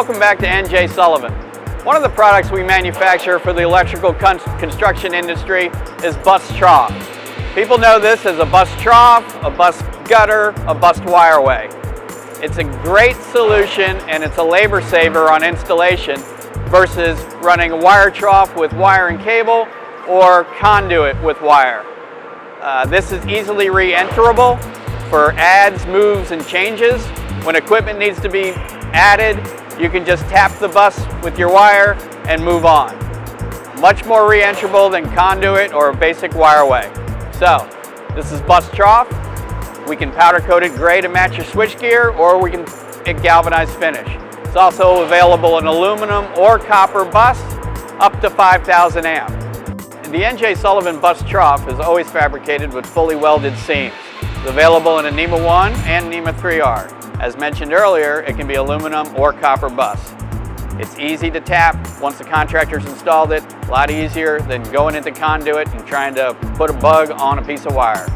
Welcome back to NJ Sullivan. One of the products we manufacture for the electrical construction industry is bus trough. People know this as a bus trough, a bus gutter, a bus wireway. It's a great solution and it's a labor saver on installation versus running a wire trough with wire and cable or conduit with wire. This is easily re-enterable for adds, moves, and changes. When equipment needs to be added, you can just tap the bus with your wire and move on. Much more re-enterable than conduit or a basic wireway. So, this is bus trough. We can powder coat it gray to match your switchgear, or we can galvanize finish. It's also available in aluminum or copper bus up to 5,000 amp. The NJ Sullivan bus trough is always fabricated with fully welded seams. It's available in a NEMA 1 and NEMA 3R. As mentioned earlier, it can be aluminum or copper bus. It's easy to tap once the contractor's installed it, a lot easier than going into conduit and trying to put a bug on a piece of wire.